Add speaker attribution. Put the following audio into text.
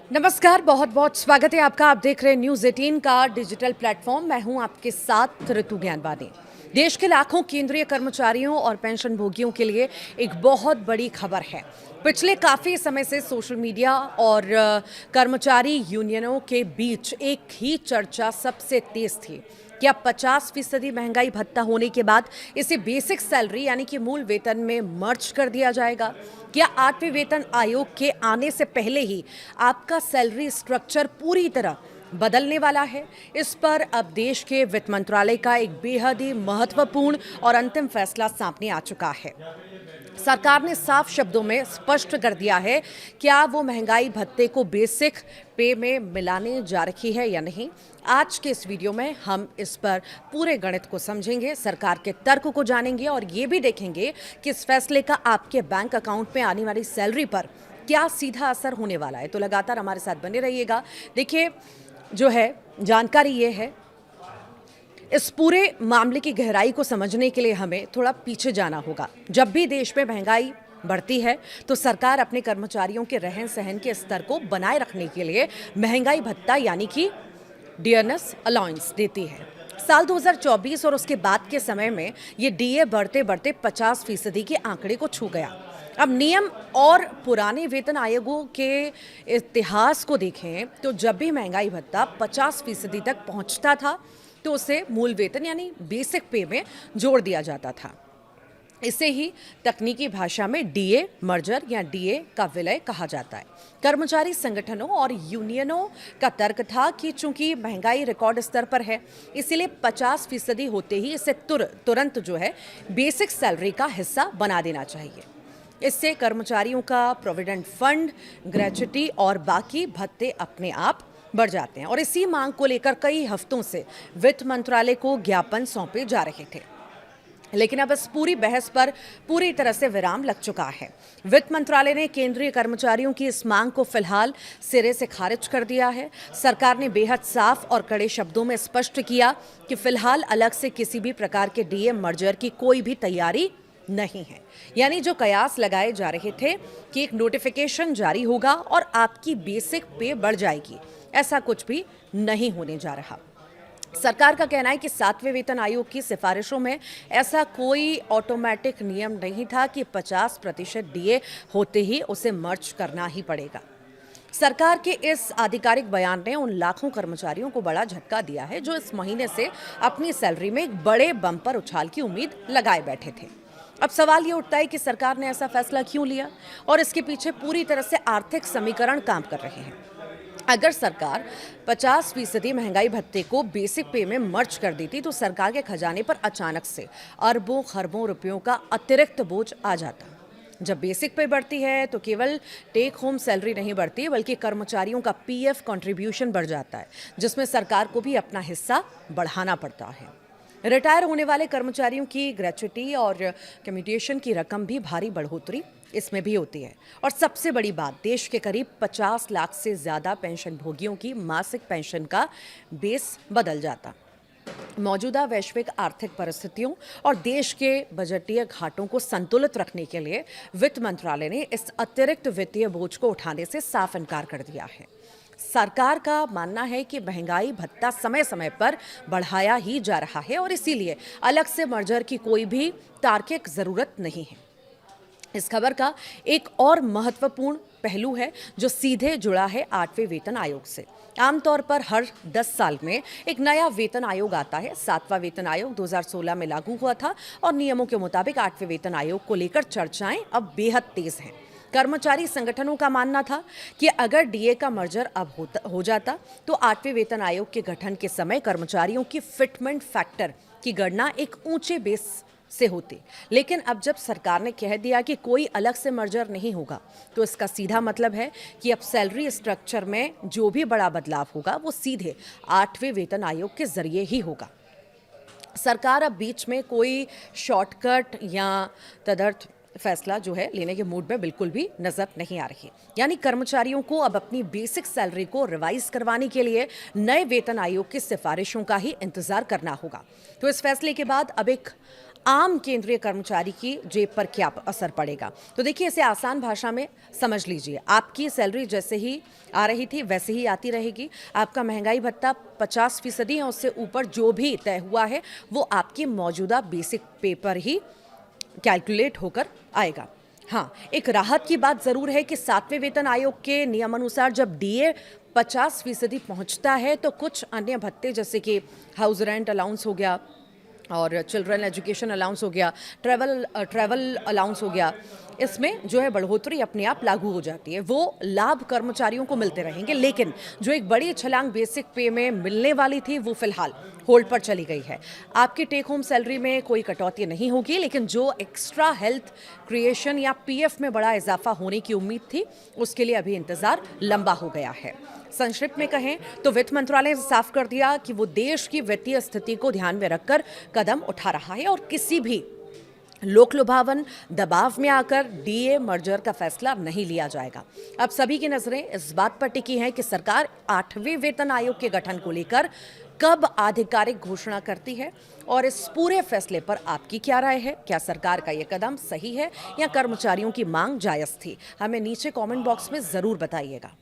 Speaker 1: नमस्कार, बहुत बहुत स्वागत है आपका। आप देख रहे हैं न्यूज़ 18 का डिजिटल प्लेटफॉर्म। मैं हूं आपके साथ ऋतु ज्ञानवानी। देश के लाखों केंद्रीय कर्मचारियों और पेंशन भोगियों के लिए एक बहुत बड़ी खबर है। पिछले काफ़ी समय से सोशल मीडिया और कर्मचारी यूनियनों के बीच एक ही चर्चा सबसे तेज थी कि अब 50% महंगाई भत्ता होने के बाद इसे बेसिक सैलरी यानी कि मूल वेतन में मर्ज कर दिया जाएगा। क्या 8वें वेतन आयोग के आने से पहले ही आपका सैलरी स्ट्रक्चर पूरी तरह बदलने वाला है? इस पर अब देश के वित्त मंत्रालय का एक बेहद ही महत्वपूर्ण और अंतिम फैसला सामने आ चुका है। सरकार ने साफ शब्दों में स्पष्ट कर दिया है क्या वो महंगाई भत्ते को बेसिक पे में मिलाने जा रही है या नहीं। आज के इस वीडियो में हम इस पर पूरे गणित को समझेंगे, सरकार के तर्क को जानेंगे और ये भी देखेंगे कि इस फैसले का आपके बैंक अकाउंट में आने वाली सैलरी पर क्या सीधा असर होने वाला है। तो लगातार हमारे साथ बने रहिएगा। देखिए, जो है जानकारी ये है, इस पूरे मामले की गहराई को समझने के लिए हमें थोड़ा पीछे जाना होगा। जब भी देश में महंगाई बढ़ती है तो सरकार अपने कर्मचारियों के रहन सहन के स्तर को बनाए रखने के लिए महंगाई भत्ता यानी कि डियरनेस अलाउंस देती है। साल 2024 और उसके बाद के समय में ये डीए बढ़ते बढ़ते 50% के आंकड़े को छू गया। अब नियम और पुराने वेतन आयोगों के इतिहास को देखें तो जब भी महंगाई भत्ता 50% तक पहुंचता था तो उसे मूल वेतन यानी बेसिक पे में जोड़ दिया जाता था। इसे ही तकनीकी भाषा में डीए मर्जर या डीए का विलय कहा जाता है। कर्मचारी संगठनों और यूनियनों का तर्क था कि चूंकि महंगाई रिकॉर्ड स्तर पर है, इसीलिए 50% होते ही इसे तुरंत जो है बेसिक सैलरी का हिस्सा बना देना चाहिए। इससे कर्मचारियों का प्रोविडेंट फंड, ग्रेच्युटी और बाकी भत्ते अपने आप बढ़ जाते हैं। और इसी मांग को लेकर कई हफ्तों से वित्त मंत्रालय को ज्ञापन सौंपे जा रहे थे, लेकिन अब इस पूरी बहस पर पूरी तरह से विराम लग चुका है। वित्त मंत्रालय ने केंद्रीय कर्मचारियों की इस मांग को फिलहाल सिरे से खारिज कर दिया है। सरकार ने बेहद साफ और कड़े शब्दों में स्पष्ट किया कि फिलहाल अलग से किसी भी प्रकार के डीए मर्जर की कोई भी तैयारी नहीं है। यानी जो कयास लगाए जा रहे थे कि एक नोटिफिकेशन जारी होगा और आपकी बेसिक पे बढ़ जाएगी, ऐसा कुछ भी नहीं होने जा रहा। सरकार का कहना है कि 7वें वेतन आयोग की सिफारिशों में ऐसा कोई ऑटोमेटिक नियम नहीं था कि 50% डीए होते ही उसे मर्ज करना ही पड़ेगा। सरकार के इस आधिकारिक बयान ने उन लाखों कर्मचारियों को बड़ा झटका दिया है जो इस महीने से अपनी सैलरी में एक बड़े बम्पर उछाल की उम्मीद लगाए बैठे थे। अब सवाल ये उठता है कि सरकार ने ऐसा फैसला क्यों लिया और इसके पीछे पूरी तरह से आर्थिक समीकरण काम कर रहे हैं। अगर सरकार 50% महंगाई भत्ते को बेसिक पे में मर्ज कर देती तो सरकार के खजाने पर अचानक से अरबों खरबों रुपयों का अतिरिक्त बोझ आ जाता। जब बेसिक पे बढ़ती है तो केवल टेक होम सैलरी नहीं बढ़ती बल्कि कर्मचारियों का पीएफ कंट्रीब्यूशन बढ़ जाता है, जिसमें सरकार को भी अपना हिस्सा बढ़ाना पड़ता है। रिटायर होने वाले कर्मचारियों की ग्रेच्युटी और कम्यूटेशन की रकम भी भारी बढ़ोतरी इसमें भी होती है। और सबसे बड़ी बात, देश के करीब 50 लाख से ज़्यादा पेंशन भोगियों की मासिक पेंशन का बेस बदल जाता। मौजूदा वैश्विक आर्थिक परिस्थितियों और देश के बजटीय घाटों को संतुलित रखने के लिए वित्त मंत्रालय ने इस अतिरिक्त वित्तीय बोझ को उठाने से साफ इनकार कर दिया है। सरकार का मानना है कि महंगाई भत्ता समय समय पर बढ़ाया ही जा रहा है और इसीलिए अलग से मर्जर की कोई भी तार्किक जरूरत नहीं है। इस खबर का एक और महत्वपूर्ण पहलू है जो सीधे जुड़ा है 8वें वेतन आयोग से। आमतौर पर हर 10 साल में एक नया वेतन आयोग आता है। 7वां वेतन आयोग 2016 में लागू हुआ था और नियमों के मुताबिक 8वें वेतन आयोग को लेकर चर्चाएं अब बेहद तेज हैं। कर्मचारी संगठनों का मानना था कि अगर डीए का मर्जर अब हो जाता तो 8वें वेतन आयोग के गठन के समय कर्मचारियों की फिटमेंट फैक्टर की गणना एक ऊंचे बेस से होती। लेकिन अब जब सरकार ने कह दिया कि कोई अलग से मर्जर नहीं होगा तो इसका सीधा मतलब है कि अब सैलरी स्ट्रक्चर में जो भी बड़ा बदलाव होगा वो सीधे 8वें वेतन आयोग के जरिए ही होगा। सरकार अब बीच में कोई शॉर्टकट या तदर्थ फैसला जो है लेने के मूड में बिल्कुल भी नजर नहीं आ रही। यानी कर्मचारियों को अब अपनी बेसिक सैलरी को रिवाइज करवाने के लिए नए वेतन आयोग की सिफारिशों का ही इंतजार करना होगा। तो इस फैसले के बाद अब एक आम केंद्रीय कर्मचारी की जेब पर क्या असर पड़ेगा। तो देखिए, इसे आसान भाषा में समझ लीजिए। आपकी सैलरी जैसे ही आ रही थी वैसे ही आती रहेगी। आपका महंगाई भत्ता 50% या उससे ऊपर जो भी तय हुआ है वो आपकी मौजूदा बेसिक पे पर ही कैलकुलेट होकर आएगा। हाँ, एक राहत की बात ज़रूर है कि 7वें वेतन आयोग के नियमानुसार जब डीए 50% पहुंचता है तो कुछ अन्य भत्ते जैसे कि हाउस रेंट अलाउंस हो गया और चिल्ड्रन एजुकेशन अलाउंस हो गया, ट्रैवल अलाउंस हो गया, इसमें जो है बढ़ोतरी अपने आप लागू हो जाती है। वो लाभ कर्मचारियों को मिलते रहेंगे, लेकिन जो एक बड़ी छलांग बेसिक पे में मिलने वाली थी वो फिलहाल होल्ड पर चली गई है। आपकी टेक होम सैलरी में कोई कटौती नहीं होगी, लेकिन जो एक्स्ट्रा हेल्थ क्रिएशन या पीएफ में बड़ा इजाफा होने की उम्मीद थी उसके लिए अभी इंतजार लंबा हो गया है। संक्षिप्त में कहें तो वित्त मंत्रालय ने साफ कर दिया कि वो देश की वित्तीय स्थिति को ध्यान में रखकर कदम उठा रहा है और किसी भी लोक लुभावन दबाव में आकर डीए मर्जर का फैसला नहीं लिया जाएगा। अब सभी की नजरें इस बात पर टिकी हैं कि सरकार 8वें वेतन आयोग के गठन को लेकर कब आधिकारिक घोषणा करती है और इस पूरे फैसले पर आपकी क्या राय है। क्या सरकार का यह कदम सही है या कर्मचारियों की मांग जायज थी? हमें नीचे कमेंट बॉक्स में जरूर बताइएगा।